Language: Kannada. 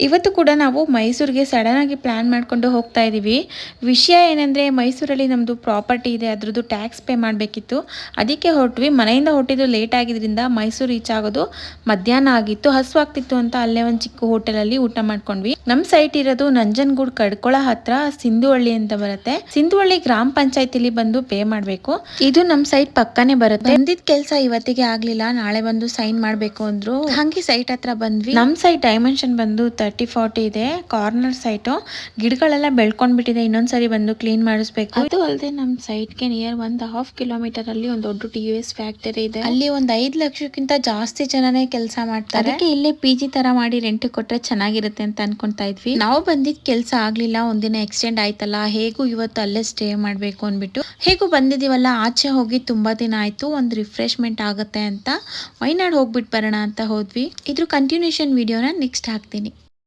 ಇವತ್ತು ಕೂಡ ನಾವು ಮೈಸೂರಿಗೆ ಸಡನ್ ಆಗಿ ಪ್ಲಾನ್ ಮಾಡ್ಕೊಂಡು ಹೋಗ್ತಾ ಇದ್ದೀವಿ. ವಿಷಯ ಏನಂದ್ರೆ ಮೈಸೂರಲ್ಲಿ ನಮ್ಮದು ಪ್ರಾಪರ್ಟಿ ಇದೆ, ಅದ್ರದ್ದು ಟ್ಯಾಕ್ಸ್ ಪೇ ಮಾಡಬೇಕಿತ್ತು. ಅದಕ್ಕೆ ಹೊರಟ್ವಿ. ಮನೆಯಿಂದ ಹೊರಟಿದ್ದು ಲೇಟ್ ಆಗಿದ್ರಿಂದ ಮೈಸೂರು ರೀಚ್ ಆಗೋದು ಮಧ್ಯಾಹ್ನ ಆಗಿತ್ತು. ಹಸುವಾಗ್ತಿತ್ತು ಅಂತ ಅಲ್ಲೇ ಒಂದು ಚಿಕ್ಕ ಹೋಟೆಲಲ್ಲಿ ಊಟ ಮಾಡ್ಕೊಂಡ್ವಿ. ನಮ್ಮ ಸೈಟ್ ಇರೋದು ನಂಜನಗೂಡು ಕಡ್ಕೊಳ ಹತ್ರ ಸಿಂಧುವಳ್ಳಿ ಅಂತ ಬರುತ್ತೆ. ಸಿಂಧುವಳ್ಳಿ ಗ್ರಾಮ ಪಂಚಾಯತಿಲಿ ಬಂದು ಪೇ ಮಾಡಬೇಕು. ಇದು ನಮ್ಮ ಸೈಟ್ ಪಕ್ಕನೇ ಬರುತ್ತೆ. ಬಂದಿದ್ದ ಕೆಲಸ ಇವತ್ತಿಗೆ ಆಗ್ಲಿಲ್ಲ, ನಾಳೆ ಬಂದು ಸೈನ್ ಮಾಡಬೇಕು ಅಂದ್ರು. ಹಂಗೆ ಸೈಟ್ ಹತ್ರ ಬಂದ್ವಿ. ನಮ್ಮ ಸೈಟ್ ಡೈಮೆನ್ಷನ್ ಬಂದು 30-40 ಇದೆ. ಕಾರ್ನರ್ ಸೈಟು, ಗಿಡಗಳೆಲ್ಲ ಬೆಳ್ಕೊಂಡ್ಬಿಟ್ಟಿದೆ. ಇನ್ನೊಂದ್ಸರಿ ಬಂದು ಕ್ಲೀನ್ ಮಾಡಿಸ್ಬೇಕು. ಅದು ಅಲ್ಲದೆ ನಮ್ಮ ಸೈಟ್ಗೆ ನಿಯರ್ 1.5 ಕಿಲೋಮೀಟರ್ ಅಲ್ಲಿ ಒಂದು ದೊಡ್ಡ TVS ಫ್ಯಾಕ್ಟರಿ ಇದೆ. ಅಲ್ಲಿ ಒಂದು 5 ಲಕ್ಷಕ್ಕಿಂತ ಜಾಸ್ತಿ ಜನನೇ ಕೆಲಸ ಮಾಡ್ತಾರೆ. ಅದಕ್ಕೆ ಇಲ್ಲೇ PG ತರ ಮಾಡಿ ರೆಂಟ್ ಕೊಟ್ರೆ ಚೆನ್ನಾಗಿರುತ್ತೆ ಅಂತ ಅನ್ಕೊಂತಾ ಇದ್ವಿ. ನಾವು ಬಂದಿದ್ ಕೆಲಸ ಆಗ್ಲಿಲ್ಲ, ಒಂದಿನ ಎಕ್ಸ್ಟೆಂಡ್ ಆಯ್ತಲ್ಲ, ಹೇಗೂ ಇವತ್ತು ಅಲ್ಲೇ ಸ್ಟೇ ಮಾಡ್ಬೇಕು ಅಂದ್ಬಿಟ್ಟು ಹೇಗೂ ಬಂದಿದೀವಲ್ಲ, ಆಚೆ ಹೋಗಿ ತುಂಬಾ ದಿನ ಆಯ್ತು, ಒಂದು ರಿಫ್ರೆಶ್ಮೆಂಟ್ ಆಗುತ್ತೆ ಅಂತ ವೈನಾಡ್ ಹೋಗ್ಬಿಟ್ಟು ಬರೋಣ ಅಂತ ಹೋದ್ವಿ. ಇದ್ರ ಕಂಟಿನ್ಯೂಷನ್ ವಿಡಿಯೋನ ನೆಕ್ಸ್ಟ್ ಹಾಕ್ತೀನಿ.